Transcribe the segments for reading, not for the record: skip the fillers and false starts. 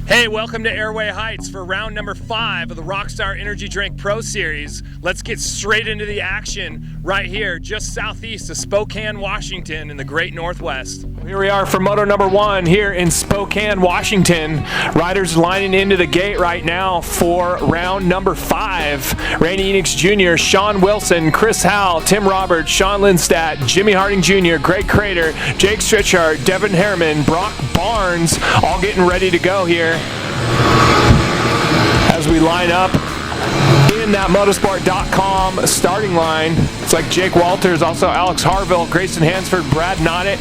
Hey, welcome to Airway Heights for round number 5 of the Rockstar Energy Drink Pro Series. Let's get straight into the action right here, just southeast of Spokane, Washington in the Great Northwest. Here we are for Moto number 1 here in Spokane, Washington. Riders lining into the gate right now for round number 5. Randy Enix Jr., Sean Wilson, Chris Howell, Tim Roberts, Sean Lindstadt, Jimmy Harding Jr., Greg Crater, Jake Stritchard, Devin Harriman, Brock Barnes, all getting ready to go here as we line up in that motorsport.com starting line. It's like Jake Walters, also Alex Harville, Grayson Hansford, Brad Nonnett,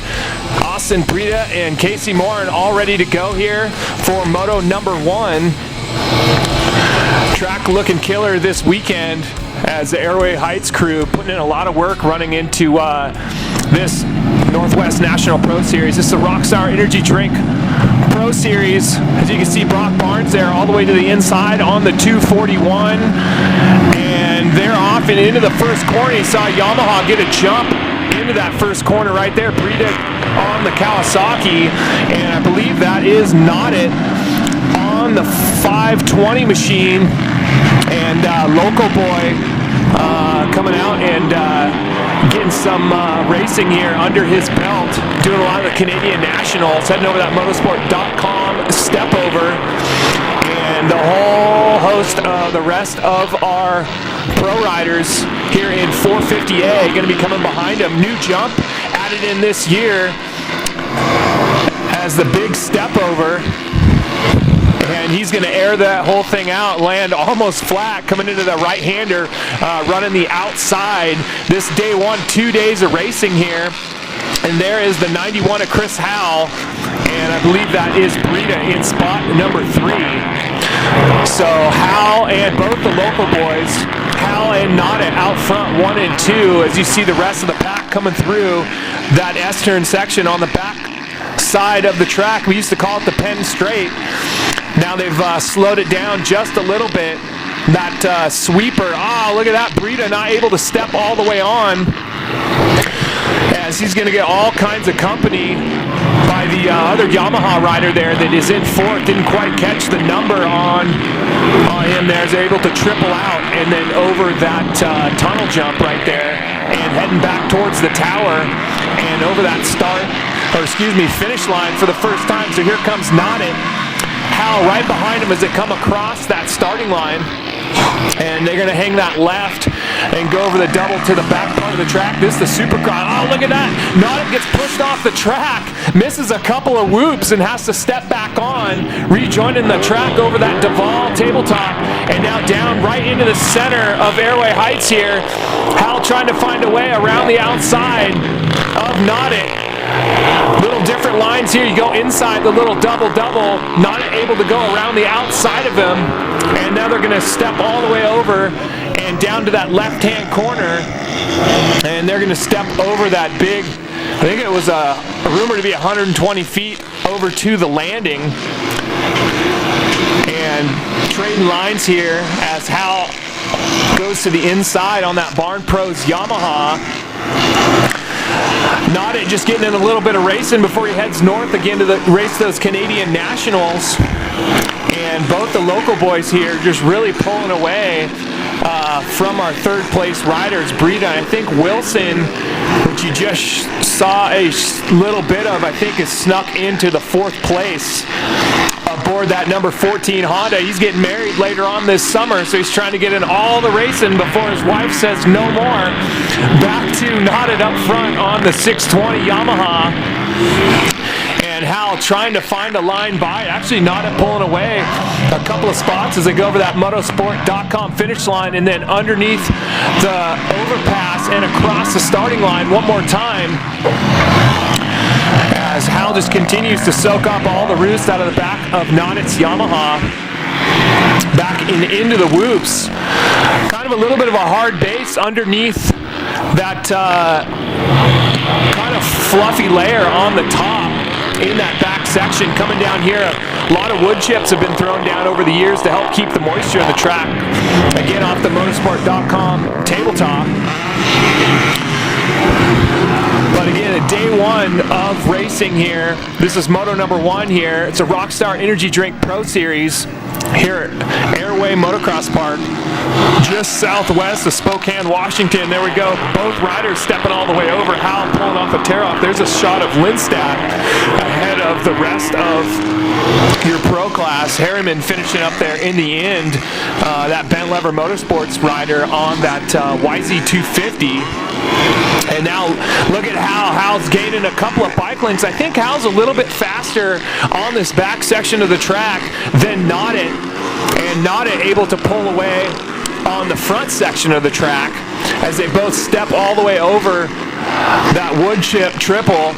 Austin Brita, and Casey Morin all ready to go here for Moto number 1. Track looking killer this weekend as the Airway Heights crew putting in a lot of work running into this Northwest National Pro Series. This is the Rockstar Energy Drink Pro Series. As you can see, Brock Barnes there all the way to the inside on the 241. And they're off and into the first corner. You saw Yamaha get a jump into that first corner right there. Brita on the Kawasaki. And I believe that is Nonnett on the 520 machine. And local boy coming out and getting some racing here under his belt, doing a lot of the Canadian Nationals, heading over that motorsport.com step over, and the whole host of the rest of our pro riders here in 450A going to be coming behind him. New jump added in this year as the big step over. And he's going to air that whole thing out, land almost flat, coming into the right-hander, running the outside. This day 1, 2 days of racing here. And there is the 91 of Chris Howell, and I believe that is Brita in spot number 3. So Howell and both the local boys, Howell and Nonnett out front 1 and 2, as you see the rest of the pack coming through that S-turn section on the back side of the track. We used to call it the Penn Straight. Now they've slowed it down just a little bit. That sweeper, look at that, Brita not able to step all the way on, as he's going to get all kinds of company by the other Yamaha rider there that is in 4th. Didn't quite catch the number on him there, as they're able to triple out and then over that tunnel jump right there and heading back towards the tower and over that finish line for the first time. So here comes Nonnett. Howell right behind him as they come across that starting line, and they're going to hang that left and go over the double to the back part of the track. This is the Supercross. Oh, look at that. Nonnett gets pushed off the track, misses a couple of whoops, and has to step back on, rejoining the track over that Duval tabletop, and now down right into the center of Airway Heights here. Howell trying to find a way around the outside of Nonnett. Little different lines here. You go inside the little double-double, not able to go around the outside of him, and now they're going to step all the way over and down to that left-hand corner, and they're going to step over that big, I think it was rumored to be 120 feet over to the landing, and trading lines here as Hal goes to the inside on that Barn Pros Yamaha. Nonnett just getting in a little bit of racing before he heads north again to race those Canadian Nationals. And both the local boys here just really pulling away from our third place riders. Brita, I think Wilson, which you just saw a little bit of, I think is snuck into the 4th place aboard that number 14 Honda. He's getting married later on this summer, so he's trying to get in all the racing before his wife says no more. Back to Nonnett up front on the 620 Yamaha. And Hal trying to find a line by. Actually, Nonnett pulling away a couple of spots as they go over that motorsport.com finish line, and then underneath the overpass and across the starting line one more time, as Hal just continues to soak up all the roost out of the back of Nonnett's Yamaha. Back into the whoops. Kind of a little bit of a hard base underneath that kind of fluffy layer on the top in that back section. Coming down here, a lot of wood chips have been thrown down over the years to help keep the moisture in the track. Again, off the motorsport.com tabletop. But again, a day 1 one of racing here. This is Moto number 1 here. It's a Rockstar Energy Drink Pro Series here at Airway Motocross Park, just southwest of Spokane, Washington. There we go. Both riders stepping all the way over. Hal pulling off a tear-off. There's a shot of Lindstad ahead of the rest of your pro class. Harriman finishing up there in the end. That Bent Lever Motorsports rider on that YZ250. And now look at Hal's gaining a couple of bike lengths. I think Hal's a little bit faster on this back section of the track than Nodit, and Nodit able to pull away on the front section of the track as they both step all the way over that wood chip triple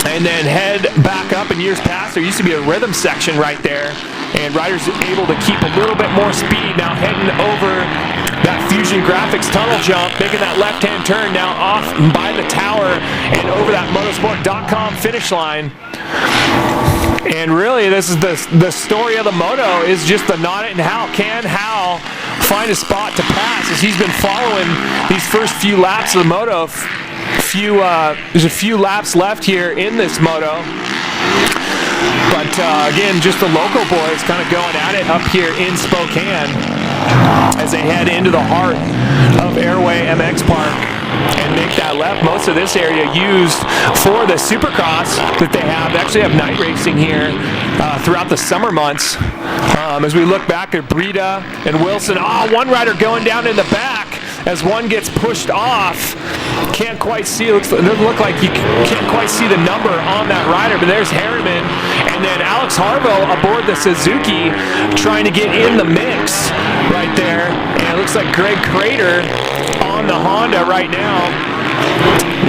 and then head back up. In years past, there used to be a rhythm section right there, and riders able to keep a little bit more speed. Now heading over that Fusion Graphics tunnel jump, making that left-hand turn now off by the tower and over that motorsport.com finish line. And really, this is the story of the Moto, is just the Nodit and Hal. Can Hal find a spot to pass as he's been following these first few laps of the Moto? There's a few laps left here in this Moto. But again, just the local boys kind of going at it up here in Spokane as they head into the heart of Airway MX Park and make that left. Most of this area used for the Supercross that they have. They actually have night racing here throughout the summer months. As we look back at Breda and Wilson, one rider going down in the back as one gets pushed off. Can't quite see, it doesn't look like you can't quite see the number on that rider, but there's Harriman, and then Alex Harville aboard the Suzuki trying to get in the mix right there, and it looks like Greg Crater on the Honda right now,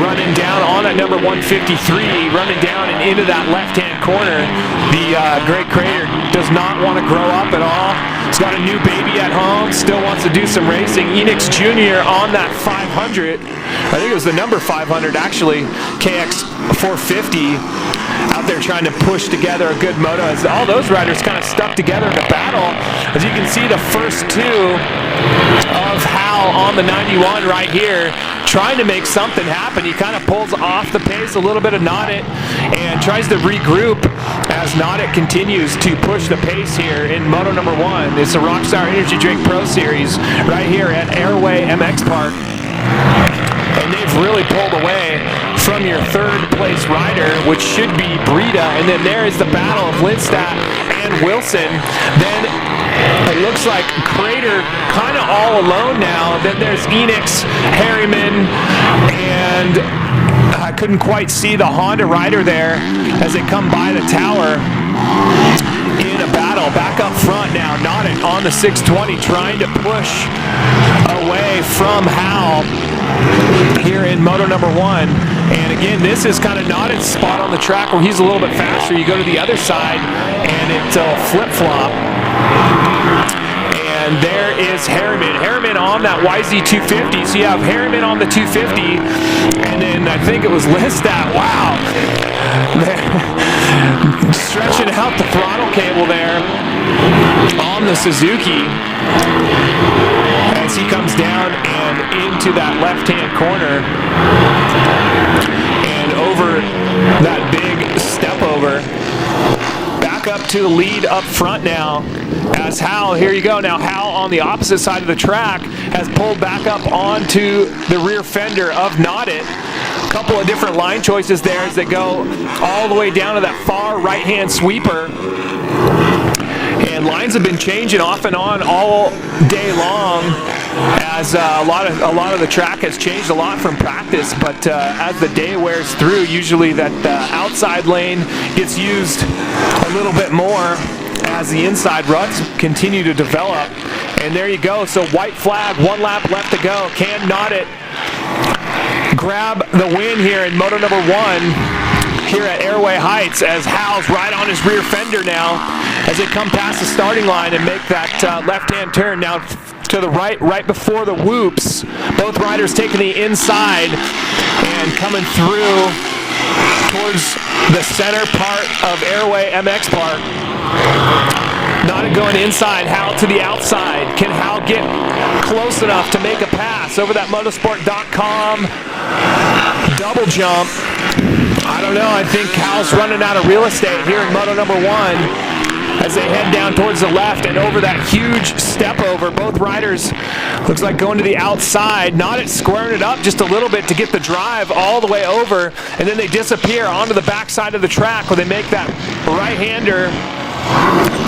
running down on that number 153, running down and into that left-hand corner. The Greg Crater does not want to grow up at all. He's got a new baby at home, still wants to do some racing. Enix Jr. on that 500. I think it was the number 500 actually, KX 450, out there trying to push together a good moto as all those riders kind of stuck together in a battle. As you can see, the first two of Hal on the 91 right here, trying to make something happen. He kind of pulls off the pace a little bit of Nodit and tries to regroup as Nodit continues to push the pace here in Moto number 1. It's a Rockstar Energy Drink Pro Series right here at Airway MX Park. And they've really pulled away from your third place rider, which should be Breda. And then there is the battle of Lindstad and Wilson. Then it looks like Crater kind of all alone now. Then there's Enix, Harriman, and I couldn't quite see the Honda rider there as they come by the tower in a battle. Back up front now, Nodit on the 620 trying to push away from Hal here in Moto number 1. And again, this is kind of Nodit's spot on the track where he's a little bit faster. You go to the other side and it'll flip-flop. And there is Harriman. Harriman on that YZ250. So you have Harriman on the 250, and then I think it was Lindstad. Wow. Stretching out the throttle cable there on the Suzuki as he comes down and into that left-hand corner and over that big step over. Back up to the lead up front now as Hal, here you go now, Hal on the opposite side of the track has pulled back up onto the rear fender of Nodit. A couple of different line choices there as they go all the way down to that far right-hand sweeper. And lines have been changing off and on all day long as a lot of the track has changed a lot from practice, but as the day wears through, usually that outside lane gets used a little bit more as the inside ruts continue to develop. And there you go, so white flag, 1 lap left to go. Can Nodit grab the win here in Moto number 1 here at Airway Heights as Hal's right on his rear fender now as they come past the starting line and make that left-hand turn now to the right before the whoops. Both riders taking the inside and coming through towards the center part of Airway MX Park. Nodit going inside, Hal to the outside. Can Hal get close enough to make a pass over that motorsport.com double jump? I don't know. I think Cal's running out of real estate here in Moto number 1. As they head down towards the left and over that huge step over. Both riders looks like going to the outside. Not squaring it up just a little bit to get the drive all the way over, and then they disappear onto the backside of the track where they make that right-hander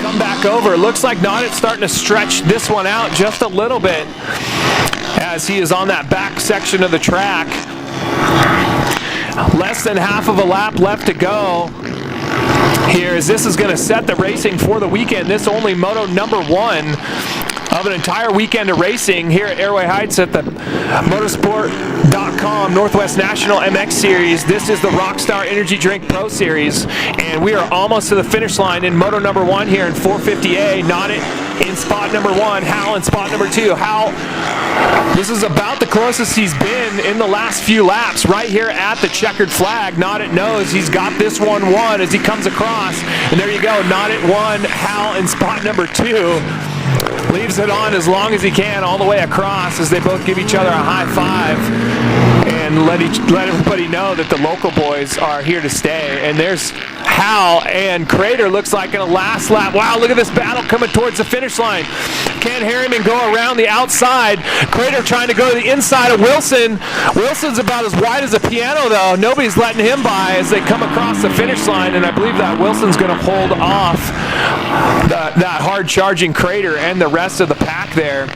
come back over. Looks like Nodet's starting to stretch this one out just a little bit as he is on that back section of the track. Less than half of a lap left to go here, as this is going to set the racing for the weekend. This only Moto number 1 of an entire weekend of racing here at Airway Heights at the Motorsport.com Northwest National MX Series. This is the Rockstar Energy Drink Pro Series, and we are almost to the finish line in Moto number 1 here in 450A. Nodet in spot number 1, Hal in spot number 2. Hal, this is about the closest he's been in the last few laps, right here at the checkered flag. Nodet knows he's got this one won as he comes across, and there you go, Nodet won, Hal in spot number 2. Leaves it on as long as he can all the way across as they both give each other a high five and let everybody know that the local boys are here to stay. And there's Hal and Crater, looks like in a last lap. Wow, look at this battle coming towards the finish line. Can Harriman go around the outside? Crater trying to go to the inside of Wilson. Wilson's about as wide as a piano, though. Nobody's letting him by as they come across the finish line, and I believe that Wilson's going to hold off that hard-charging Crater and the rest of the pack there.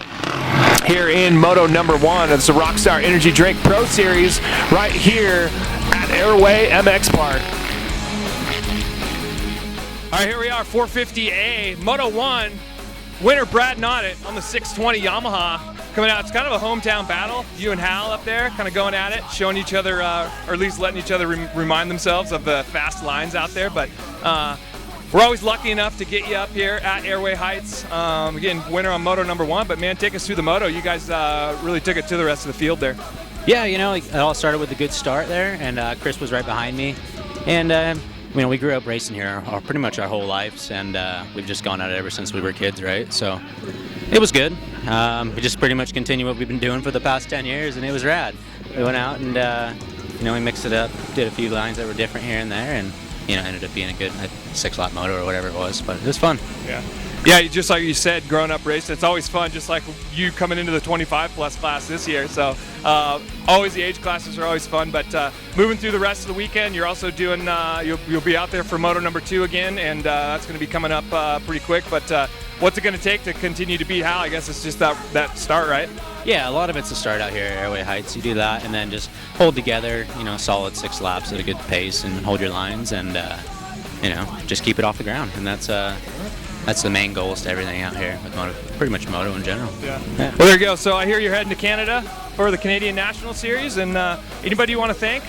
Here in Moto number 1, it's the Rockstar Energy Drink Pro Series right here at Airway MX Park. All right, here we are, 450A, Moto 1, winner Brad Nodet on the 620 Yamaha coming out. It's kind of a hometown battle. You and Hal up there kind of going at it, showing each other, or at least letting each other remind themselves of the fast lines out there. But we're always lucky enough to get you up here at Airway Heights. Again, winner on Moto number 1, but man, take us through the Moto. You guys really took it to the rest of the field there. Yeah, you know, it all started with a good start there, and Chris was right behind me. And you know, we grew up racing here pretty much our whole lives, and we've just gone at it ever since we were kids, right? So it was good. We just pretty much continued what we've been doing for the past 10 years, and it was rad. We went out and, you know, we mixed it up, did a few lines that were different here and there, and, you know, ended up being a good 6-lap moto or whatever it was, but it was fun. Yeah. Yeah, just like you said, growing up racing, it's always fun, just like you coming into the 25-plus class this year. So always the age classes are always fun, but moving through the rest of the weekend, you're also doing, you'll be out there for Moto number 2 again, and that's going to be coming up pretty quick. But what's it going to take to continue to beat Hal? I guess it's just that start, right? Yeah, a lot of it's the start out here at Airway Heights. You do that and then just hold together, you know, solid 6 laps at a good pace and hold your lines and, you know, just keep it off the ground. And that's the main goals to everything out here with Moto, pretty much Moto in general. Yeah. Well, there you go. So I hear you're heading to Canada for the Canadian National Series, and anybody you want to thank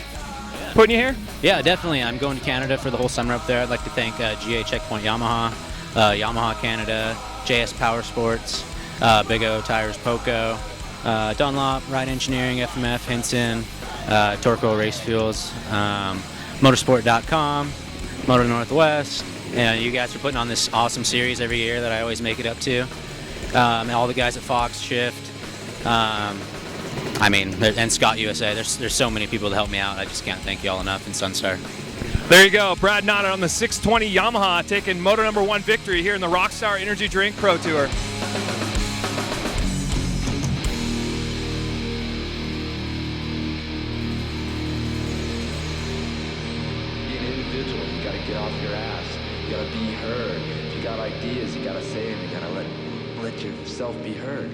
putting you here? Yeah, definitely. I'm going to Canada for the whole summer up there. I'd like to thank GA Checkpoint Yamaha, Yamaha Canada, JS Power Sports, Big O Tires Poco, Dunlop, Ride Engineering, FMF, Hinson, Torco Race Fuels, Motorsport.com, Moto Northwest. And you guys are putting on this awesome series every year that I always make it up to. And all the guys at Fox, Shift, I mean, and Scott USA. There's so many people to help me out. I just can't thank you all enough. And Sunstar. There you go, Brad Nodet on the 620 Yamaha taking Moto number 1 victory here in the Rockstar Energy Drink Pro Tour. Be an individual. You got to get off your ass. You gotta be heard. If you got ideas, you gotta say them. You gotta let yourself be heard.